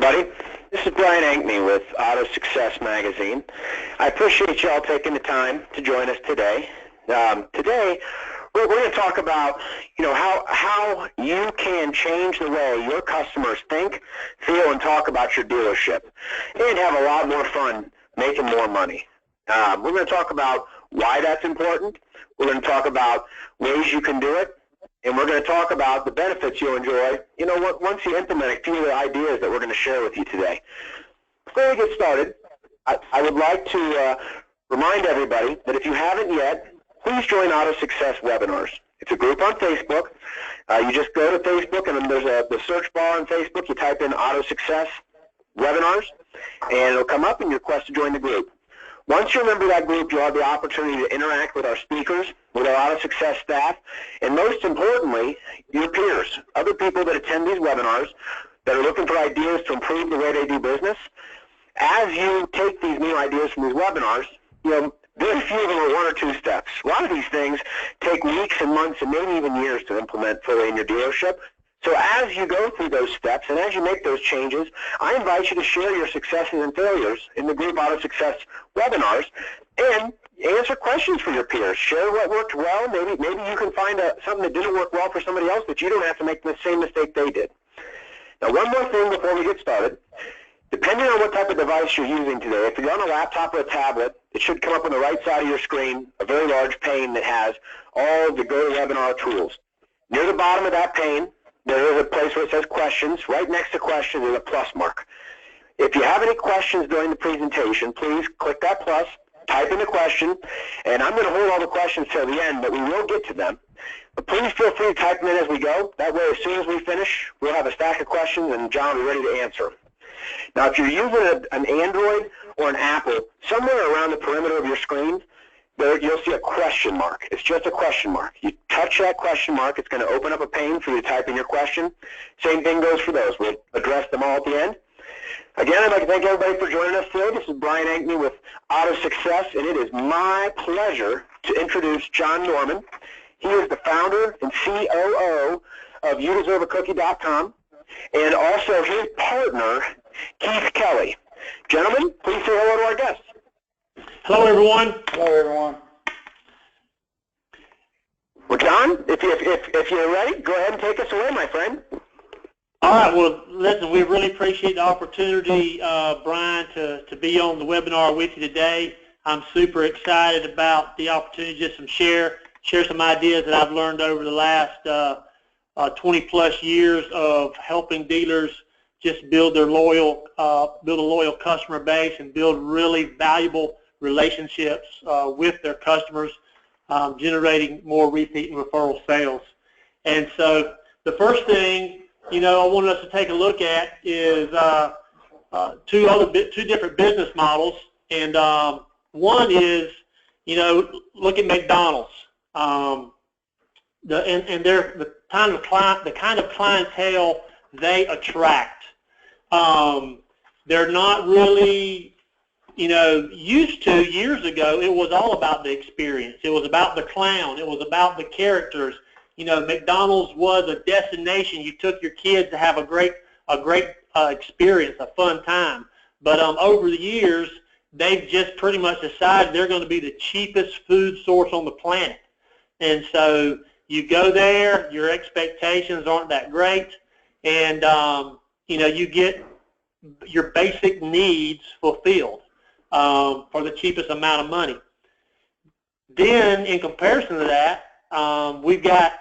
everybody. This is Brian Ankney with AutoSuccess magazine. I appreciate you all taking the time to join us today. Today, we're going to talk about, how you can change the way your customers think, feel, and talk about your dealership, and have a lot more fun making more money. We're going to talk about why that's important. We're going to talk about ways you can do it. And we're going to talk about the benefits you'll enjoy, once you implement a few of the ideas that we're going to share with you today. Before we get started, I would like to remind everybody that if you haven't yet, please join AutoSuccess webinars. It's a group on Facebook. You just go to Facebook, and then there's the search bar on Facebook. You type in AutoSuccess webinars, and it'll come up, and you request to join the group. Once you're a member of that group, you'll have the opportunity to interact with our speakers, with our AutoSuccess staff, and most importantly, your peers, other people that attend these webinars that are looking for ideas to improve the way they do business. As you take these new ideas from these webinars, very few of them are one or two steps. A lot of these things take weeks and months and maybe even years to implement fully in your dealership. So as you go through those steps and as you make those changes, I invite you to share your successes and failures in the group AutoSuccess webinars and answer questions for your peers. Share what worked well. Maybe you can find something that didn't work well for somebody else, but you don't have to make the same mistake they did. Now, one more thing before we get started. Depending on what type of device you're using today, if you're on a laptop or a tablet, it should come up on the right side of your screen, a very large pane that has all the GoToWebinar tools. Near the bottom of that pane, there is a place where it says questions. Right next to questions is a plus mark. If you have any questions during the presentation, please click that plus, type in the question, and I'm going to hold all the questions till the end, but we will get to them. But please feel free to type them in as we go. That way, as soon as we finish, we'll have a stack of questions, and John will be ready to answer. Now, if you're using an Android or an Apple, somewhere around the perimeter of your screen, there you'll see a question mark. It's just a question mark. You touch that question mark, it's going to open up a pane for you to type in your question. Same thing goes for those. We'll address them all at the end. Again, I'd like to thank everybody for joining us today. This is Brian Ankney with AutoSuccess, and it is my pleasure to introduce John Norman. He is the founder and COO of YouDeserveACookie.com, and also his partner, Keith Kelly. Gentlemen, please say hello to our guests. Hello, everyone. Hello, everyone. Well, John, if you're ready, go ahead and take us away, my friend. All right. Well, listen, we really appreciate the opportunity, Brian, to be on the webinar with you today. I'm super excited about the opportunity just to share some ideas that I've learned over the last 20-plus years of helping dealers just build a loyal customer base and build really valuable relationships with their customers, generating more repeat and referral sales. And so the first thing, I wanted us to take a look at is two different business models. And one is, look at McDonald's. The kind of clientele they attract. They're not really, used to years ago, it was all about the experience. It was about the clown. It was about the characters. McDonald's was a destination. You took your kids to have a great experience, a fun time. But over the years, they've just pretty much decided they're going to be the cheapest food source on the planet. And so you go there, your expectations aren't that great, and you get your basic needs fulfilled for the cheapest amount of money. Then, in comparison to that, we've got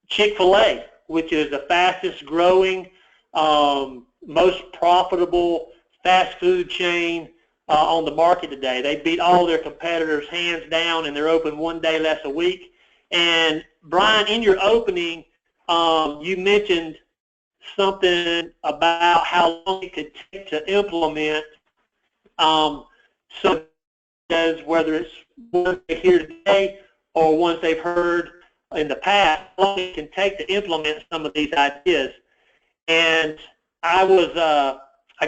Chick-fil-A, which is the fastest growing, most profitable fast food chain on the market today. They beat all their competitors hands down, and they're open one day less a week. And Brian, in your opening, you mentioned something about how long it could take to implement, so as whether it's ones they hear today or ones they've heard in the past, how long it can take to implement some of these ideas. And I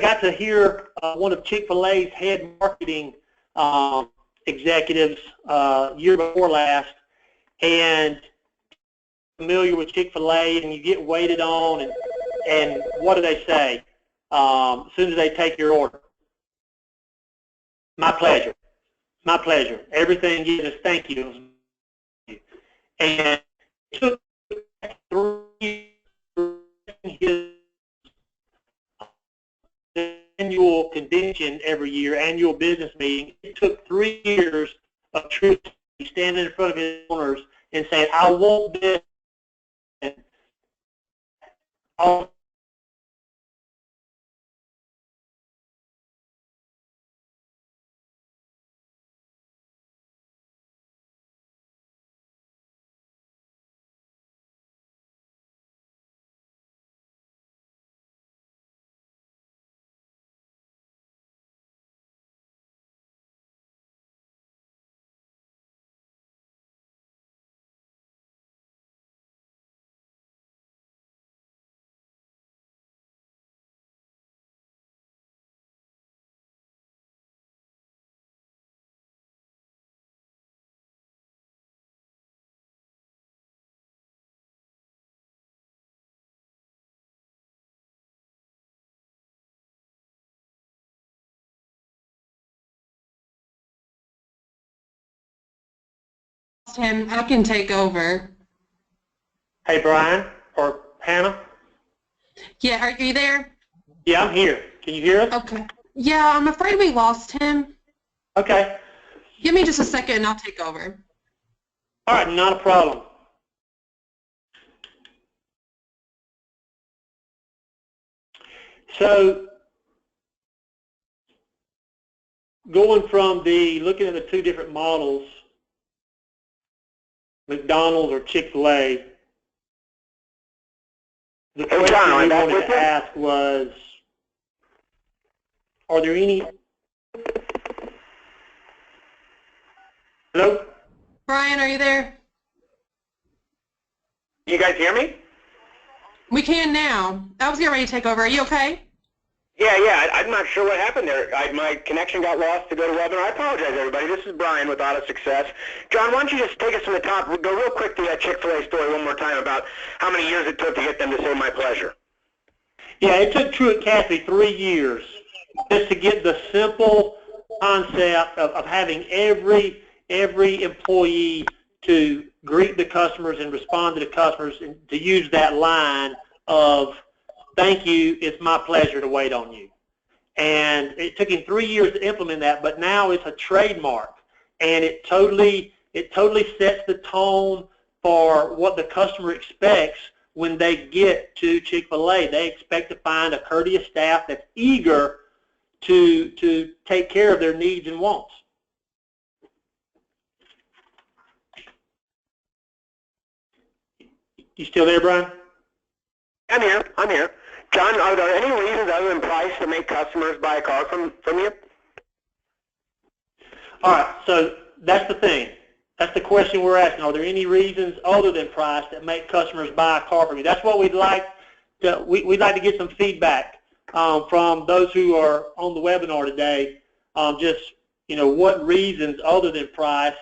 got to hear one of Chick-fil-A's head marketing executives year before last, and familiar with Chick-fil-A, and you get waited on, and what do they say? as soon as they take your order. My pleasure. My pleasure. Everything you just thank you. And it took 3 years, his annual convention every year, annual business meeting. It took 3 years of truth standing in front of his owners and saying, I want this. And all Him, I can take over. Hey, Brian or Hannah? Yeah, are you there? Yeah, I'm here. Can you hear us? Okay. Yeah, I'm afraid we lost him. Okay. Give me just a second and I'll take over. All right, not a problem. So going from looking at the 2 different models, McDonald's or Chick-fil-A, the question we wanted to ask was, are there any... Hello? Brian, are you there? You guys hear me? We can now. I was getting ready to take over. Are you okay? Yeah, I'm not sure what happened there. My connection got lost to go to webinar. I apologize, everybody. This is Brian with AutoSuccess. John, why don't you just take us from the top, go real quick to that Chick-fil-A story one more time about how many years it took to get them to say my pleasure. Yeah, it took Truett Cathy 3 years just to get the simple concept of having every employee to greet the customers and respond to the customers and to use that line of, thank you, it's my pleasure to wait on you. And it took him 3 years to implement that, but now it's a trademark. And it totally sets the tone for what the customer expects when they get to Chick-fil-A. They expect to find a courteous staff that's eager to take care of their needs and wants. You still there, Brian? I'm here. John, are there any reasons other than price to make customers buy a car from you? All right, so that's the thing. That's the question we're asking. Are there any reasons other than price that make customers buy a car from you? That's what we'd like to get some feedback from those who are on the webinar today. Just, what reasons other than price?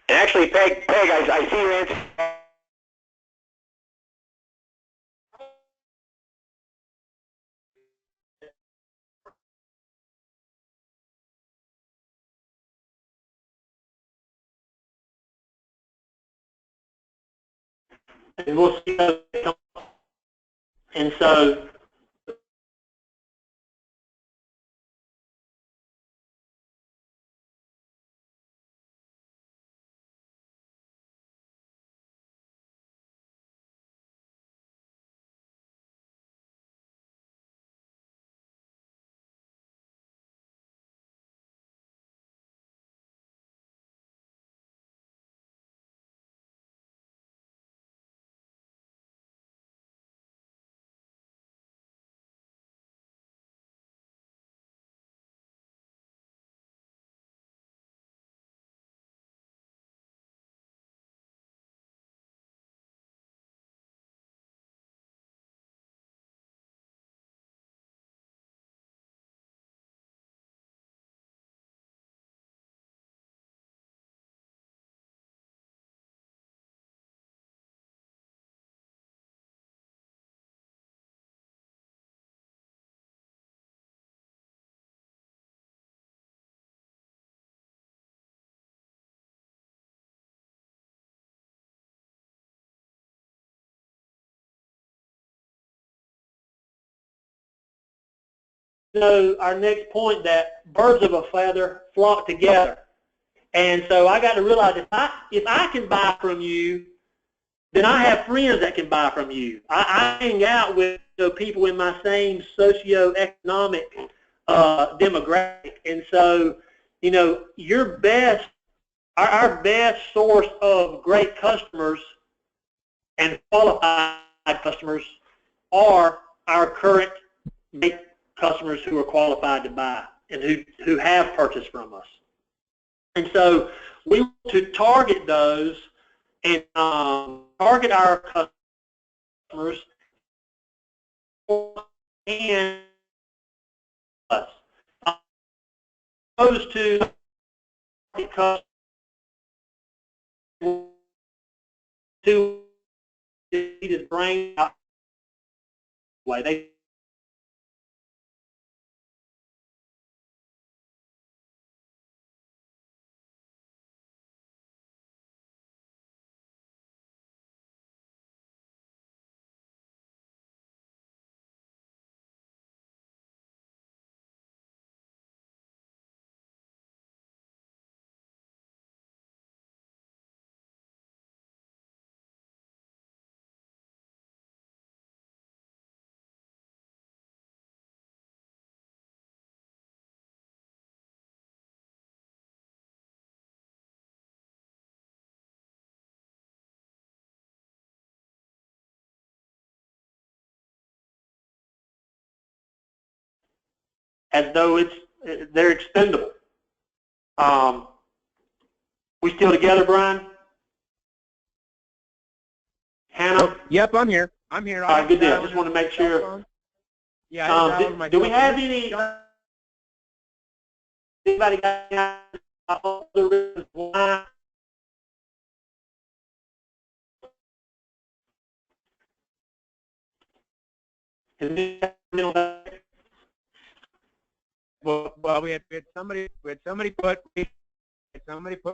And actually, Peg, I see your answer. And we'll see how they come. And so our next point, that birds of a feather flock together. And so I got to realize if I can buy from you, then I have friends that can buy from you. I hang out with people in my same socioeconomic demographic. And so, your best, our best source of great customers and qualified customers are our current great customers who are qualified to buy and who have purchased from us. And so we want to target those and target our customers and us. Opposed to customers to his brain out way. They as though they're expendable. We still together, Brian? Hannah? Yep, I'm here. I'm here. All right, good deal. I just want to make sure. Yeah. Do we have any? Anybody got other reasons why? Well, we had somebody put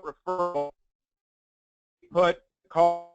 referral, put call.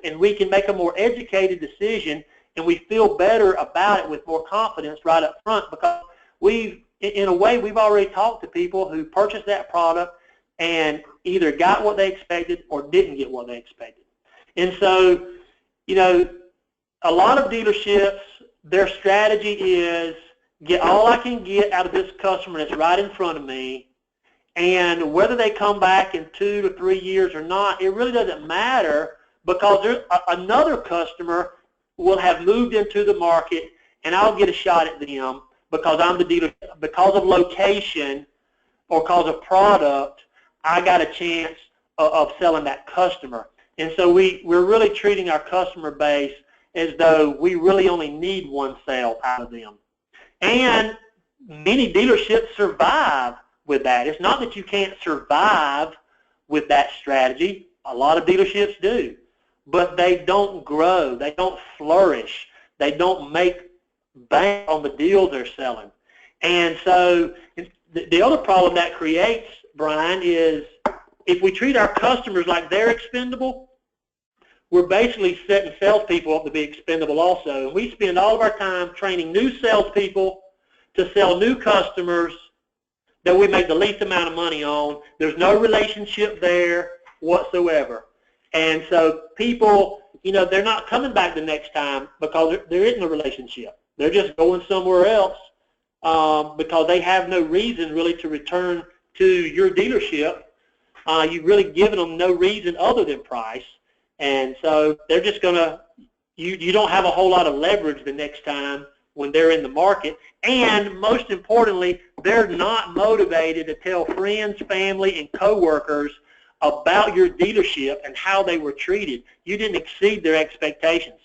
And we can make a more educated decision, and we feel better about it with more confidence right up front, because in a way, we've already talked to people who purchased that product and either got what they expected or didn't get what they expected. And so, a lot of dealerships, their strategy is get all I can get out of this customer that's right in front of me, and whether they come back in 2 to 3 years or not, it really doesn't matter, because another customer will have moved into the market, and I'll get a shot at them because I'm the dealer. Because of location or because of product, I got a chance of selling that customer. And so we're really treating our customer base as though we really only need one sale out of them. And many dealerships survive with that. It's not that you can't survive with that strategy. A lot of dealerships do. But they don't grow. They don't flourish. They don't make bank on the deals they're selling. And so the other problem that creates, Brian, is if we treat our customers like they're expendable, we're basically setting salespeople up to be expendable also. And we spend all of our time training new salespeople to sell new customers that we make the least amount of money on. There's no relationship there whatsoever. And so people, they're not coming back the next time because there isn't a relationship. They're just going somewhere else because they have no reason really to return to your dealership. You've really given them no reason other than price. And so they're just going to, you don't have a whole lot of leverage the next time when they're in the market. And most importantly, they're not motivated to tell friends, family, and coworkers about your dealership and how they were treated. You didn't exceed their expectations.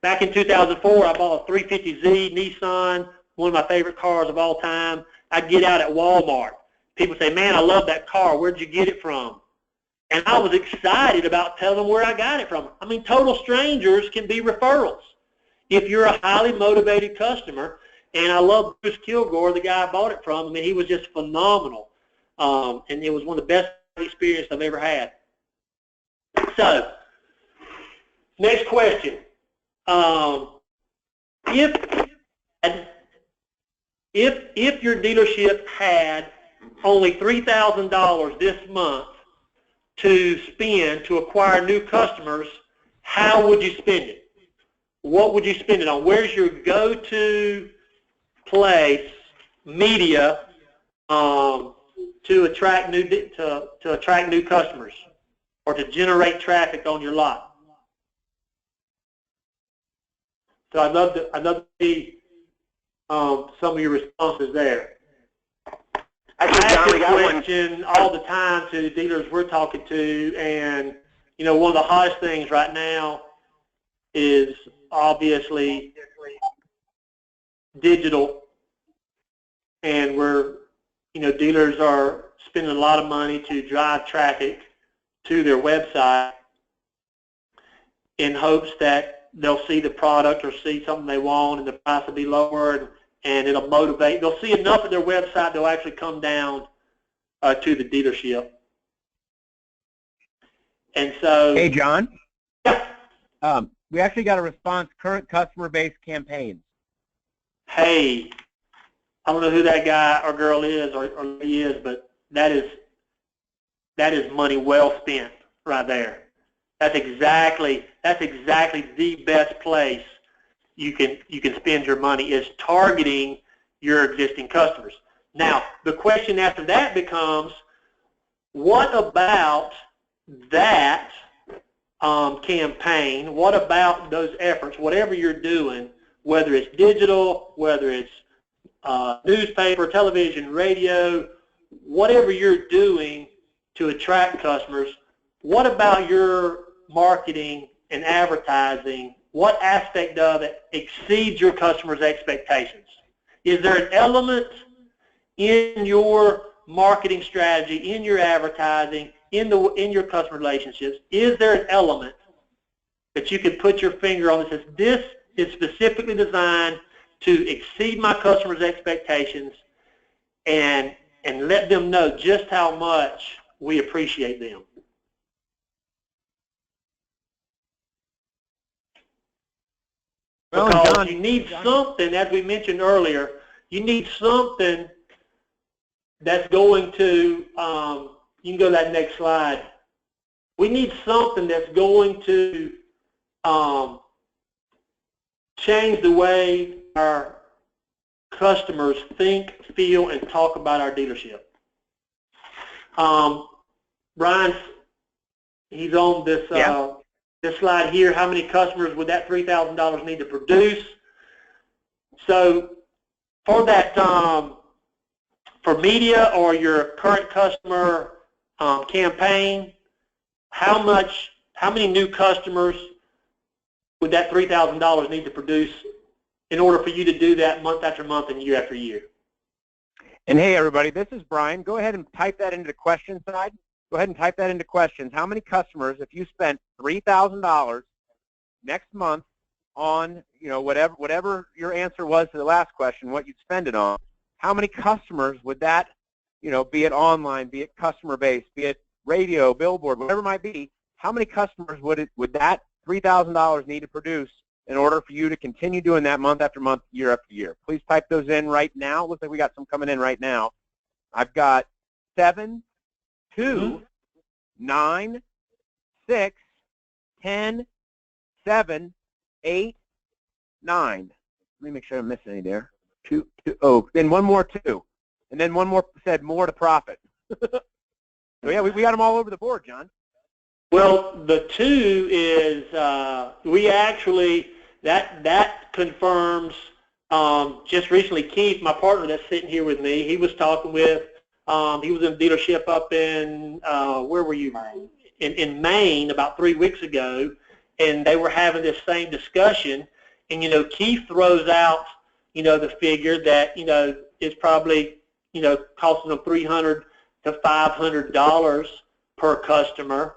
Back in 2004, I bought a 350Z Nissan, one of my favorite cars of all time. I'd get out at Walmart. People say, man, I love that car. Where'd you get it from? And I was excited about telling them where I got it from. I mean, total strangers can be referrals if you're a highly motivated customer. And I love Bruce Kilgore, the guy I bought it from. I mean, he was just phenomenal. And it was one of the best experiences I've ever had. So, next question. If your dealership had only $3,000 this month to spend to acquire new customers, how would you spend it? What would you spend it on? Where's your go-to place, media, to attract new customers or to generate traffic on your lot? So I'd love to see some of your responses there. I ask this question all the time to the dealers we're talking to, and one of the hottest things right now is obviously digital, and dealers are spending a lot of money to drive traffic to their website in hopes that they'll see the product or see something they want and the price will be lower, and it'll motivate. They'll see enough of their website, they'll actually come down to the dealership. And so... Hey, John? Yeah. We actually got a response, current customer-based campaigns. Hey, I don't know who that guy or girl is or he is, but that is money well spent right there. That's exactly the best place you can spend your money, is targeting your existing customers. Now, the question after that becomes, what about that campaign? What about those efforts, whatever you're doing, whether it's digital, whether it's newspaper, television, radio, whatever you're doing to attract customers, what about your marketing and advertising? What aspect of it exceeds your customers' expectations? Is there an element in your marketing strategy, in your advertising, in your customer relationships, is there an element that you can put your finger on that says, this is specifically designed to exceed my customers' expectations and let them know just how much we appreciate them? Well, because John, you need something, as we mentioned earlier, you need something that's going to, you can go to that next slide. We need something that's going to change the way our customers think, feel, and talk about our dealership. Brian, he's on this this slide here. How many customers would that $3,000 need to produce? So for that, for media or your current customer campaign, how many new customers would that $3,000 need to produce in order for you to do that month after month and year after year? And hey, everybody, this is Brian. Go ahead and type that into the question side. Go ahead and type that into questions. How many customers, if you spent $3,000 next month on, whatever your answer was to the last question, what you'd spend it on, how many customers would that, be it online, be it customer base, be it radio, billboard, whatever it might be, how many customers would that $3,000 need to produce in order for you to continue doing that month after month, year after year? Please type those in right now. Looks like we got some coming in right now. I've got 7, 2, 9, 6, 10, 7, 8, 9. Let me make sure I'm missing any there. 2, oh, then one more 2. And then one more said more to profit. So yeah, we got them all over the board, John. Well, the 2 is we actually, that confirms just recently Keith, my partner that's sitting here with me, he was talking with, he was in a dealership up in, where were you? Maine. In Maine about 3 weeks ago, and they were having this same discussion, and, you know, Keith throws out, you know, the figure that, you know, is probably, you know, costing them $300 to $500 per customer,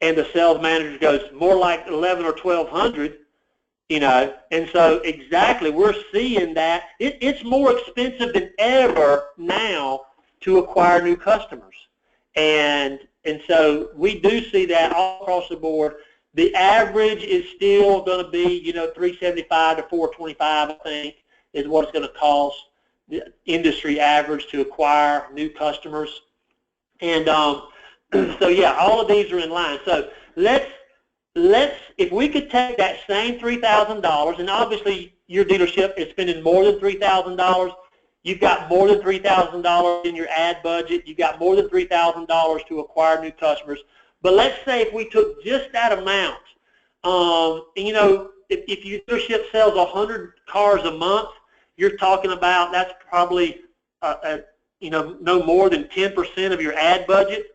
and the sales manager goes more like $1,100 or $1,200, you know, and so exactly we're seeing that it's more expensive than ever now to acquire new customers, and so we do see that all across the board. The average is still going to be, you know, $375 to $425, I think, is what it's going to cost the industry average to acquire new customers, and so yeah, all of these are in line. So let's if we could take that same $3,000, and obviously your dealership is spending more than $3,000. You've got more than $3,000 in your ad budget. You've got more than $3,000 to acquire new customers. But let's say if we took just that amount, and you know, if your dealership sells 100 cars a month, you're talking about that's probably you know, no more than 10% of your ad budget.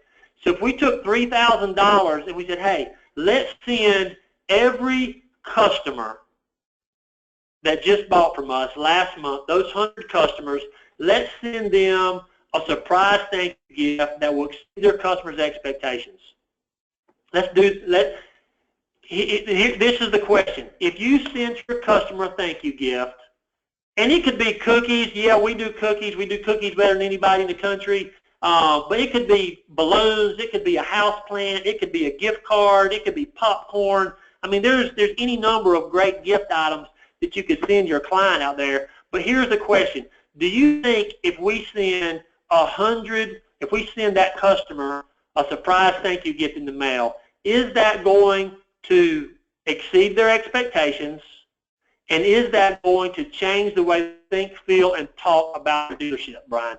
So if we took $3,000 and we said, hey, let's send every customer that just bought from us last month, those 100 customers, let's send them a surprise thank you gift that will exceed their customers' expectations. This is the question. If you send your customer a thank you gift, and it could be cookies. Yeah, we do cookies. We do cookies better than anybody in the country. But it could be balloons. It could be a house plant. It could be a gift card. It could be popcorn. I mean, there's any number of great gift items that you could send your client out there. But here's the question. Do you think if we send 100, if we send that customer a surprise thank you gift in the mail, is that going to exceed their expectations? And is that going to change the way they think, feel, and talk about the dealership, Brian?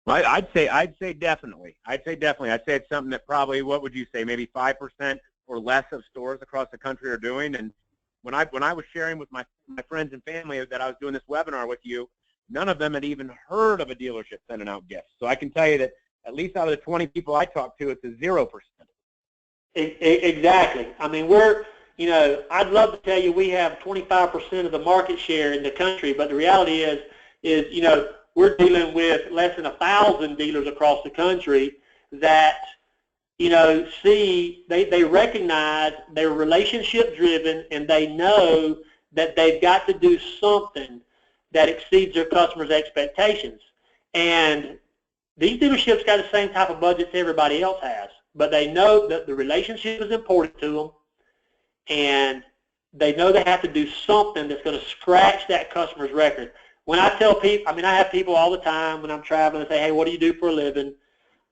I'd say definitely. I'd say it's something that probably, what would you say, maybe 5% or less of stores across the country are doing. And when I was sharing with my friends and family that I was doing this webinar with you, none of them had even heard of a dealership sending out gifts. So I can tell you that at least out of the 20 people I talked to, it's a 0%. Exactly. I mean, you know, I'd love to tell you we have 25% of the market share in the country, but the reality is, you know, we're dealing with less than 1,000 dealers across the country that, you know, see, they recognize they're relationship driven, and they know that they've got to do something that exceeds their customers' expectations. And these dealerships got the same type of budgets everybody else has, but they know that the relationship is important to them, and they know they have to do something that's going to scratch that customer's record. When I tell people, I mean, I have people all the time when I'm traveling and say, hey, what do you do for a living?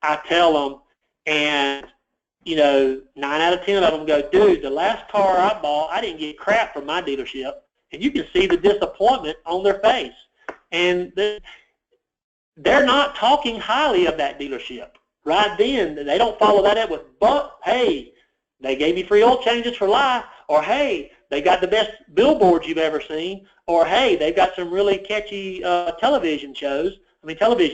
I tell them, and, you know, 9 out of 10 of them go, dude, the last car I bought, I didn't get crap from my dealership. And you can see the disappointment on their face. And they're not talking highly of that dealership. Right then, they don't follow that up with, but, hey, they gave me free oil changes for life, or, hey, they got the best billboards you've ever seen, or, hey, they've got some really catchy television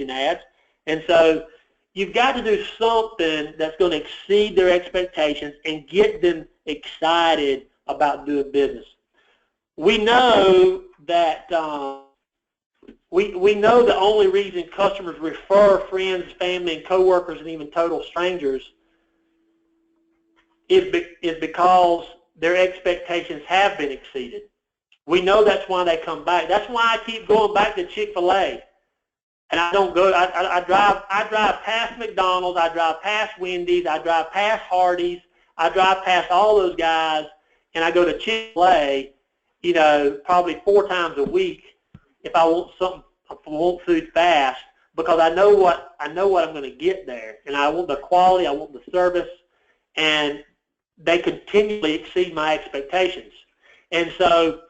ads. And so you've got to do something that's going to exceed their expectations and get them excited about doing business. We know that we know the only reason customers refer friends, family, and coworkers, and even total strangers is because their expectations have been exceeded. We know that's why they come back. That's why I keep going back to Chick-fil-A. And I don't go. I drive past McDonald's. I drive past Wendy's. I drive past Hardee's. I drive past all those guys, and I go to Chick-fil-A, you know, probably 4 times a week if I want something, if I want food fast, because I know what I'm going to get there, and I want the quality, I want the service, and they continually exceed my expectations. And so,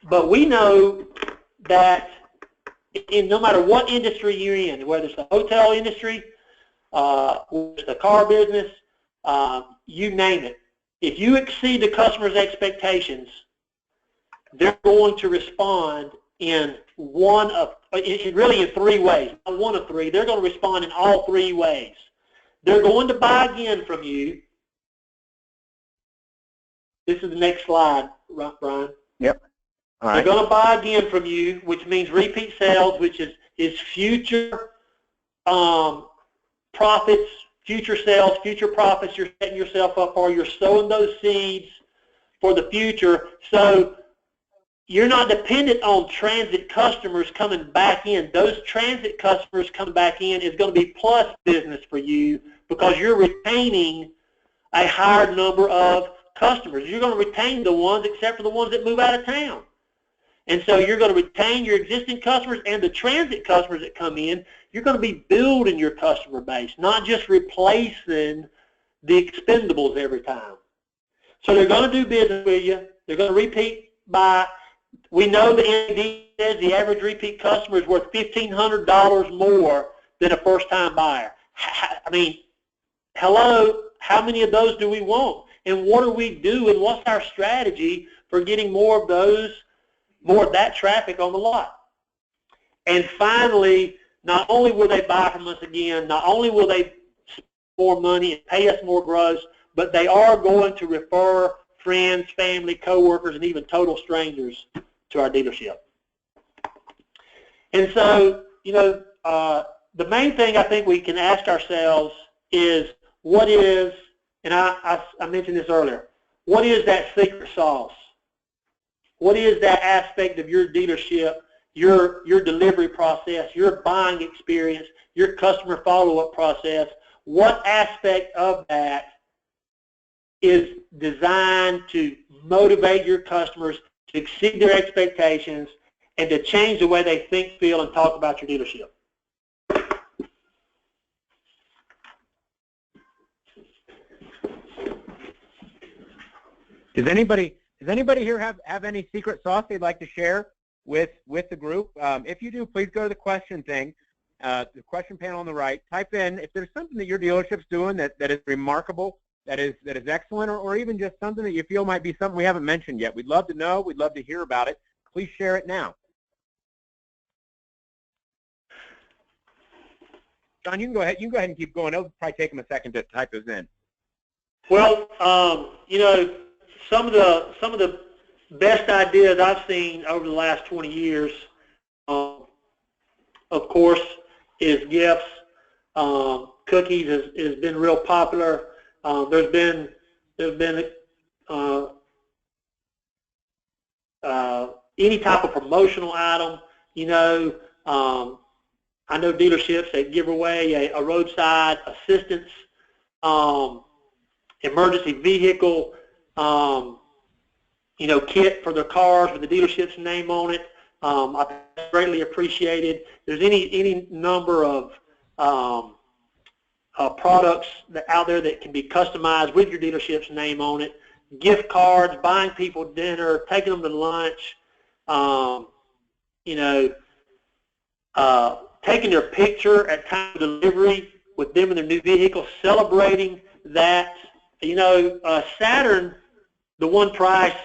but we know that no matter what industry you're in, whether it's the hotel industry, whether it's the car business, you name it, if you exceed the customer's expectations, they're going to respond in really in 3 ways. Not one of 3. They're going to respond in all 3 ways. They're going to buy again from you. This is the next slide, Brian. Yep. All right. They're going to buy again from you, which means repeat sales, which is future profits, future sales, future profits you're setting yourself up for. You're sowing those seeds for the future. So you're not dependent on transit customers coming back in. Those transit customers coming back in is going to be plus business for you because you're retaining a higher number of customers. You're going to retain the ones except for the ones that move out of town. And so you're going to retain your existing customers and the transit customers that come in. You're going to be building your customer base, not just replacing the expendables every time. So they're going to do business with you. They're going to repeat buy. We know the NAD says the average repeat customer is worth $1,500 more than a first-time buyer. I mean, hello, how many of those do we want? And what do we do, and what's our strategy for getting more of that traffic on the lot? And finally, not only will they buy from us again, not only will they spend more money and pay us more gross, but they are going to refer friends, family, coworkers, and even total strangers to our dealership. And so, you know, the main thing I think we can ask ourselves is, what is, and I mentioned this earlier, what is that secret sauce? What is that aspect of your dealership, your delivery process, your buying experience, your customer follow-up process? What aspect of that is designed to motivate your customers to exceed their expectations and to change the way they think, feel, and talk about your dealership? Does anybody here have any secret sauce they'd like to share with the group? If you do, please go to the question thing, the question panel on the right. Type in if there's something that your dealership's doing that is remarkable, that is excellent, or even just something that you feel might be something we haven't mentioned yet. We'd love to know. We'd love to hear about it. Please share it now. John, you can go ahead. You can go ahead and keep going. It'll probably take them a second to type those in. Well, you know, some of the best ideas I've seen over the last 20 years, of course, is gifts. Cookies has been real popular. There's been any type of promotional item. You know, I know dealerships that give away a roadside assistance, emergency vehicle, you know, kit for their cars with the dealership's name on it. I greatly appreciated. There's any number of products out there that can be customized with your dealership's name on it. Gift cards, buying people dinner, taking them to lunch, you know, taking their picture at time of delivery with them in their new vehicle, celebrating that. You know, Saturn, the one price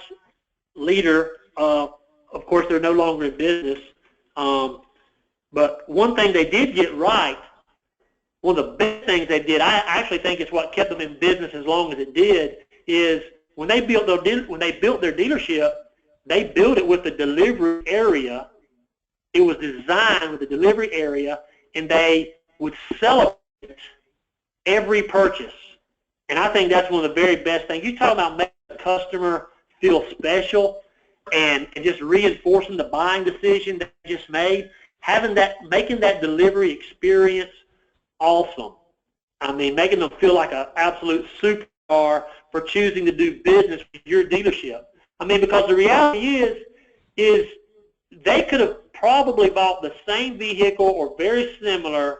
leader, of course, they're no longer in business. But one thing they did get right, one of the best things they did, I actually think it's what kept them in business as long as it did, is when they built their dealership, they built it with the delivery area. It was designed with the delivery area, and they would celebrate every purchase. And I think that's one of the very best things. You talk about making the customer feel special and just reinforcing the buying decision that you just made, making that delivery experience awesome. I mean, making them feel like an absolute super are for choosing to do business with your dealership. I mean, because the reality is they could have probably bought the same vehicle or very similar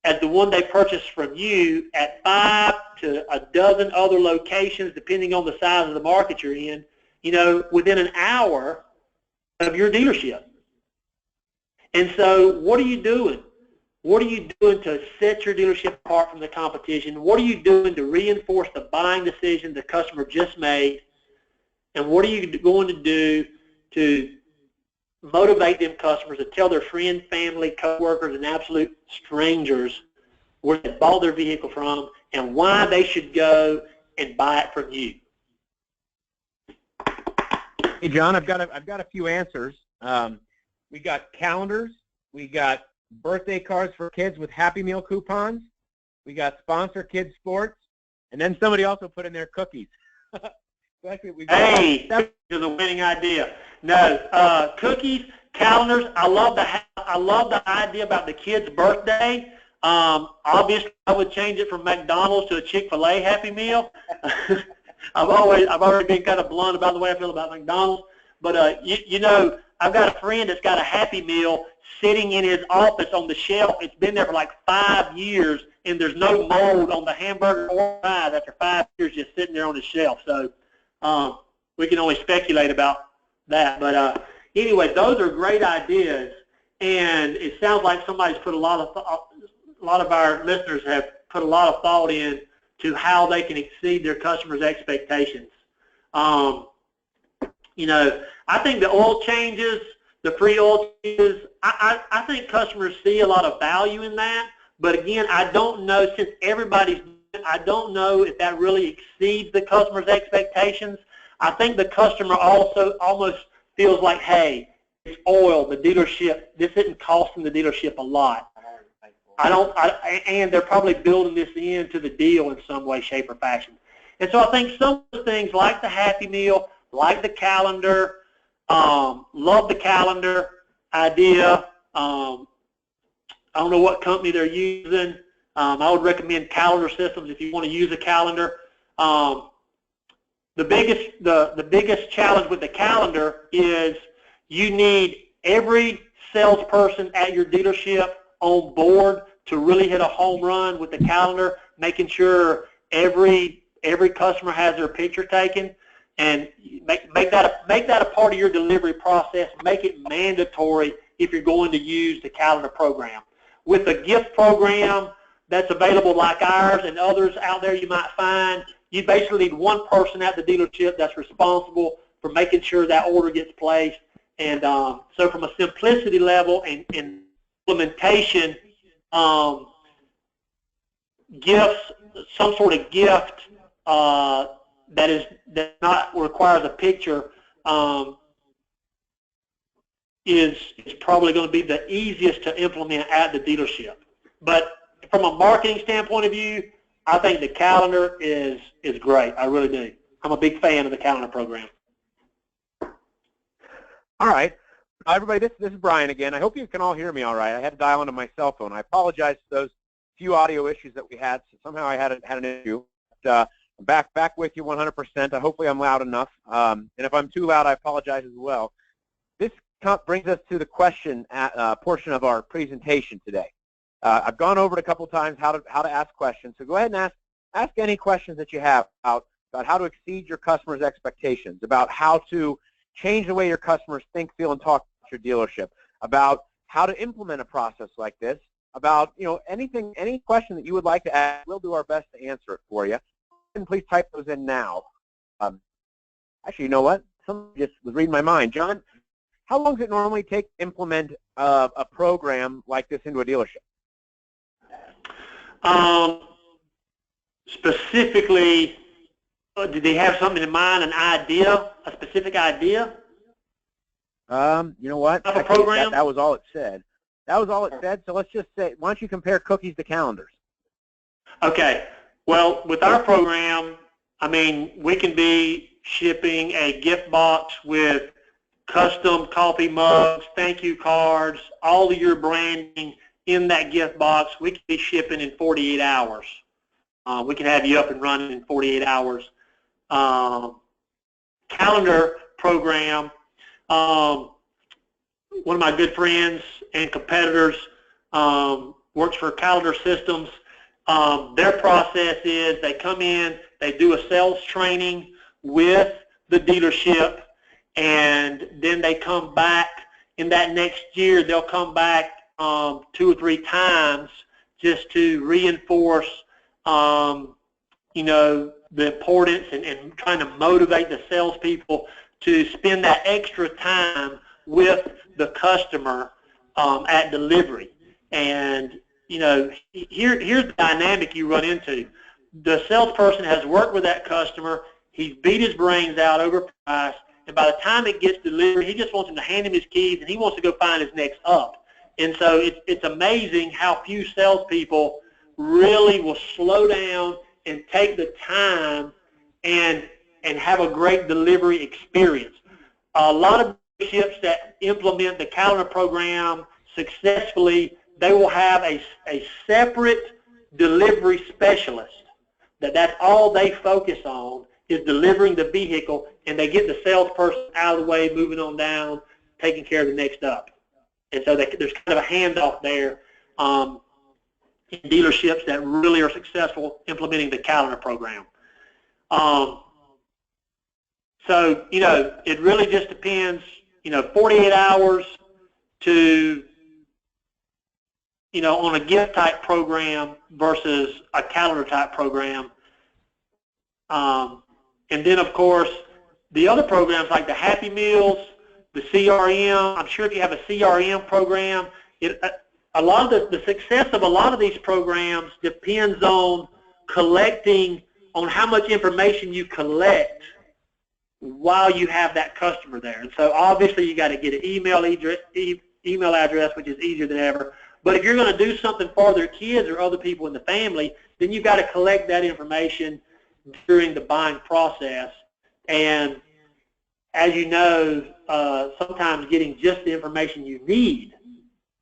as the one they purchased from you at 5 to a dozen other locations, depending on the size of the market you're in, you know, within an hour of your dealership. And so what are you doing? What are you doing to set your dealership apart from the competition? What are you doing to reinforce the buying decision the customer just made? And what are you going to do to motivate them customers to tell their friends, family, coworkers, and absolute strangers where they bought their vehicle from and why they should go and buy it from you? Hey, John, I've got a few answers. We got calendars. We got birthday cards for kids with Happy Meal coupons. We got sponsor kids sports, and then somebody also put in their cookies. Hey, that's the winning idea. No, cookies, calendars. I love the idea about the kid's birthday. Obviously, I would change it from McDonald's to a Chick-fil-A Happy Meal. I've already been kind of blunt about the way I feel about McDonald's. But you know, I've got a friend that's got a Happy Meal sitting in his office on the shelf. It's been there for like 5 years, and there's no mold on the hamburger or fries after 5 years, just sitting there on the shelf. So we can only speculate about that. But anyway, those are great ideas, and it sounds like somebody's put a lot of our listeners have put a lot of thought in to how they can exceed their customers' expectations. You know, I think the oil changes, the free oil changes, I think customers see a lot of value in that. But again, I don't know, since I don't know if that really exceeds the customer's expectations. I think the customer also almost feels like, hey, it's oil, the dealership, this isn't costing the dealership a lot. And they're probably building this into the deal in some way, shape, or fashion. And so I think some of the things like the Happy Meal, like the calendar, love the calendar idea. I don't know what company they're using. I would recommend Calendar Systems if you want to use a calendar. The biggest challenge with the calendar is you need every salesperson at your dealership on board to really hit a home run with the calendar, making sure every customer has their picture taken, and make that a part of your delivery process. Make it mandatory if you're going to use the calendar program. With a gift program that's available like ours and others out there you might find, you basically need one person at the dealership that's responsible for making sure that order gets placed. And so from a simplicity level and implementation, gifts, some sort of gift that not requires a picture is probably going to be the easiest to implement at the dealership. But from a marketing standpoint of view, I think the calendar is great. I really do. I'm a big fan of the calendar program. All right. Everybody, this is Brian again. I hope you can all hear me all right. I had to dial into my cell phone. I apologize for those few audio issues that we had. So somehow I had an issue. But, back with you 100%. Hopefully I'm loud enough. And if I'm too loud, I apologize as well. This brings us to the question portion of our presentation today. I've gone over it a couple times how to ask questions. So go ahead and ask any questions that you have about how to exceed your customers' expectations, about how to change the way your customers think, feel, and talk to your dealership, about how to implement a process like this, about any question that you would like to ask. We'll do our best to answer it for you. And please type those in now. Actually, you know what? Somebody just was reading my mind. John, how long does it normally take to implement a program like this into a dealership? Specifically, did they have something in mind, an idea, a specific idea? You know what? Of a program? That was all it said. That was all it said. So let's just say, why don't you compare cookies to calendars? Okay. Well, with our program, I mean, we can be shipping a gift box with custom coffee mugs, thank you cards, all of your branding in that gift box. We can be shipping in 48 hours. We can have you up and running in 48 hours. Calendar program. One of my good friends and competitors works for Calendar Systems. Their process is they come in, they do a sales training with the dealership, and then they come back in that next year. They'll come back 2 or 3 times just to reinforce, you know, the importance and trying to motivate the salespeople to spend that extra time with the customer at delivery. And, you know, here's the dynamic you run into. The salesperson has worked with that customer. He's beat his brains out over price, and by the time it gets delivered, he just wants him to hand him his keys, and he wants to go find his next up. And so it's amazing how few salespeople really will slow down and take the time and have a great delivery experience. A lot of dealerships that implement the calendar program successfully, they will have a separate delivery specialist that's all they focus on is delivering the vehicle, and they get the salesperson out of the way, moving on down, taking care of the next up. And so there's kind of a handoff there in dealerships that really are successful implementing the calendar program. So, you know, it really just depends, you know, 48 hours to, you know, on a gift type program versus a calendar type program. And then, of course, the other programs like the Happy Meals, the CRM. I'm sure if you have a CRM program, a lot of the success of a lot of these programs depends on collecting, on how much information you collect while you have that customer there. And so obviously you got to get an email address, which is easier than ever. But if you're going to do something for their kids or other people in the family, then you've got to collect that information during the buying process. And as you know, sometimes getting just the information you need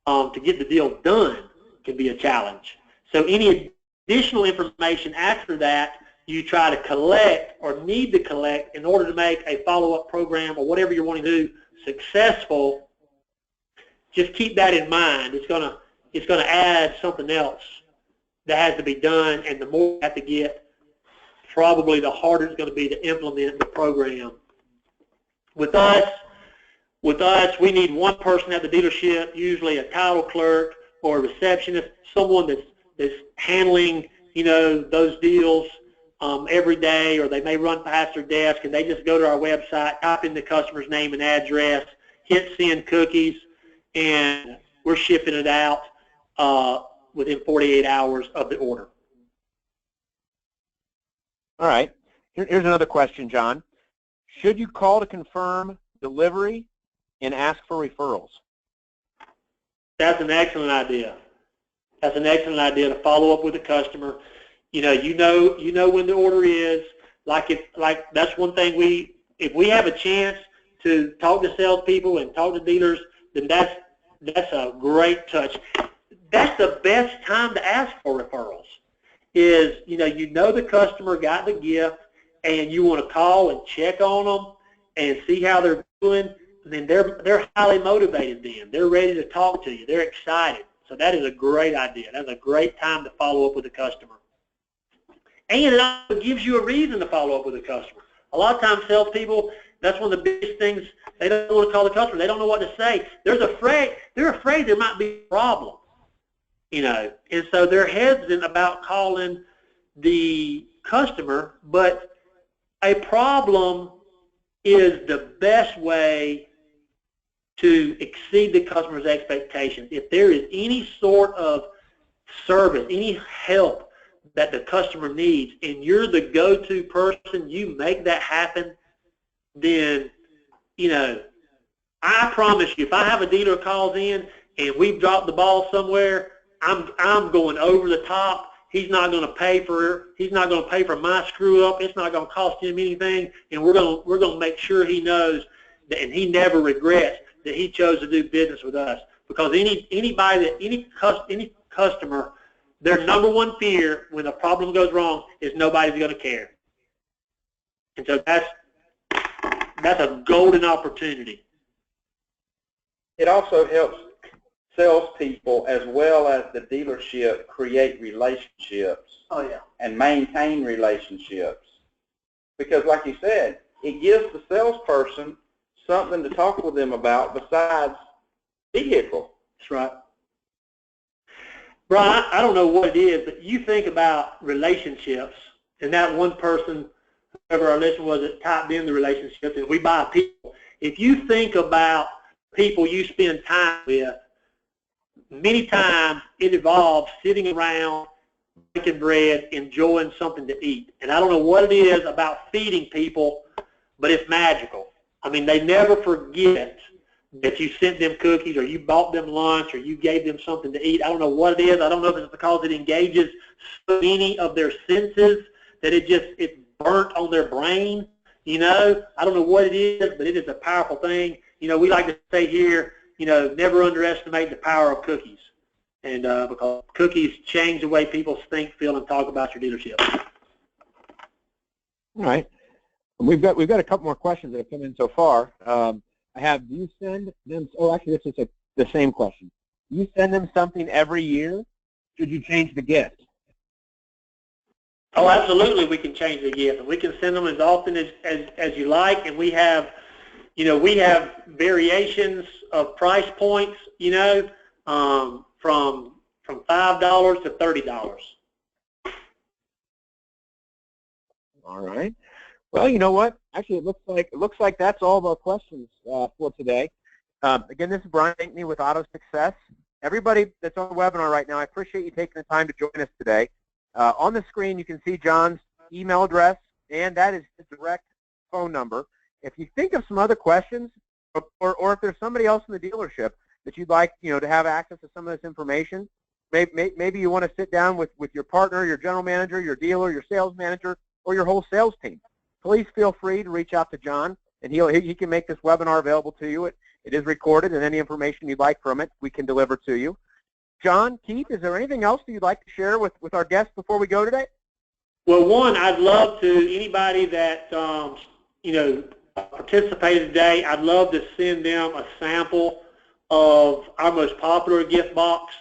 to get the deal done can be a challenge. So any additional information after that you try to collect or need to collect in order to make a follow-up program or whatever you're wanting to do successful, just keep that in mind. It's going to add something else that has to be done, and the more you have to get, probably the harder it's going to be to implement the program. With us, we need one person at the dealership, usually a title clerk or a receptionist, someone that's handling, you know, those deals every day, or they may run past their desk and they just go to our website, type in the customer's name and address, hit send cookies, and we're shipping it out within 48 hours of the order. All right. Here's another question, John. Should you call to confirm delivery and ask for referrals? That's an excellent idea. That's an excellent idea to follow up with the customer. You know when the order is. Like that's one thing if we have a chance to talk to salespeople and talk to dealers, then that's a great touch. That's the best time to ask for referrals. Is you know the customer got the gift, and you want to call and check on them and see how they're doing. And then they're highly motivated. Then they're ready to talk to you. They're excited. So that is a great idea. That's a great time to follow up with the customer. And it also gives you a reason to follow up with the customer. A lot of times salespeople, that's one of the biggest things, they don't want to call the customer. They don't know what to say. They're afraid there might be a problem, you know. And so they're hesitant about calling the customer, but a problem is the best way to exceed the customer's expectations. If there is any sort of service, any help that the customer needs, and you're the go-to person, you make that happen, then, you know, I promise you, if I have a dealer calls in and we've dropped the ball somewhere, I'm going over the top. He's not going to pay for my screw up. It's not going to cost him anything, and we're going to make sure he knows that, and he never regrets that he chose to do business with us. Because any customer their number one fear when a problem goes wrong is nobody's going to care. And so that's a golden opportunity. It also helps salespeople as well as the dealership create relationships. Oh, yeah. And maintain relationships. Because like you said, it gives the salesperson something to talk with them about besides vehicle. That's right. Brian, I don't know what it is, but you think about relationships, and that one person, whoever our listener was, that typed in the relationships, and we buy people. If you think about people you spend time with, many times it involves sitting around, making bread, enjoying something to eat. And I don't know what it is about feeding people, but it's magical. I mean, they never forget that you sent them cookies or you bought them lunch or you gave them something to eat. I don't know what it is. I don't know if it's because it engages so many of their senses that it's burnt on their brain. You know, I don't know what it is, but it is a powerful thing. You know, we like to say here, you know, never underestimate the power of cookies. And because cookies change the way people think, feel, and talk about your dealership. All right. We've got a couple more questions that have come in so far. I have, do you send them, oh, actually, this is the same question. Do you send them something every year? Should you change the gift? Oh, absolutely, we can change the gift. We can send them as often as you like, and we have, you know, we have variations of price points, you know, from $5 to $30. All right. Well, you know what? Actually, it looks like that's all of our questions for today. Again, this is Brian Ankney with AutoSuccess. Everybody that's on the webinar right now, I appreciate you taking the time to join us today. On the screen, you can see John's email address, and that is his direct phone number. If you think of some other questions, or if there's somebody else in the dealership that you'd like, you know, to have access to some of this information, maybe you want to sit down with your partner, your general manager, your dealer, your sales manager, or your whole sales team. Please feel free to reach out to John, and he can make this webinar available to you. It is recorded, and any information you'd like from it, we can deliver to you. John, Keith, is there anything else that you'd like to share with our guests before we go today? Well, one, I'd love to, anybody that, you know, participated today, I'd love to send them a sample of our most popular gift box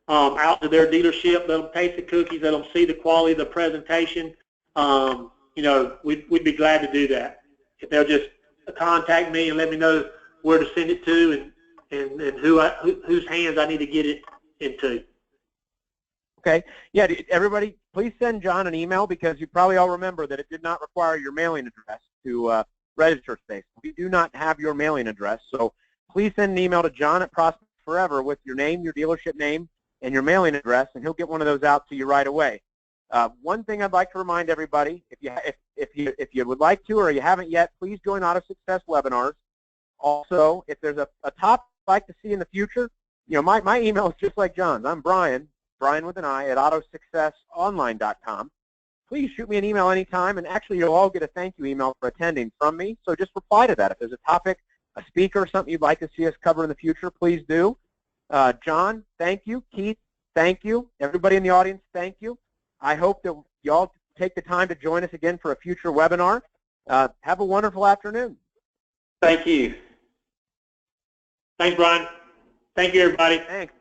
out to their dealership. Let them taste the cookies, let them see the quality of the presentation. You know, we'd be glad to do that. If they'll just contact me and let me know where to send it to and whose hands I need to get it into. Okay. Yeah, everybody, please send John an email, because you probably all remember that it did not require your mailing address to register space. We do not have your mailing address, so please send an email to John at Prospect Forever with your name, your dealership name, and your mailing address, and he'll get one of those out to you right away. One thing I'd like to remind everybody, if you would like to or you haven't yet, please join AutoSuccess webinars. Also, if there's a topic you'd like to see in the future, you know, my email is just like John's. I'm Brian with an I, at AutoSuccessOnline.com. Please shoot me an email anytime, and actually you'll all get a thank you email for attending from me, so just reply to that. If there's a topic, a speaker, something you'd like to see us cover in the future, please do. John, thank you. Keith, thank you. Everybody in the audience, thank you. I hope that you all take the time to join us again for a future webinar. Have a wonderful afternoon. Thank you. Thanks, Brian. Thank you, everybody. Thanks.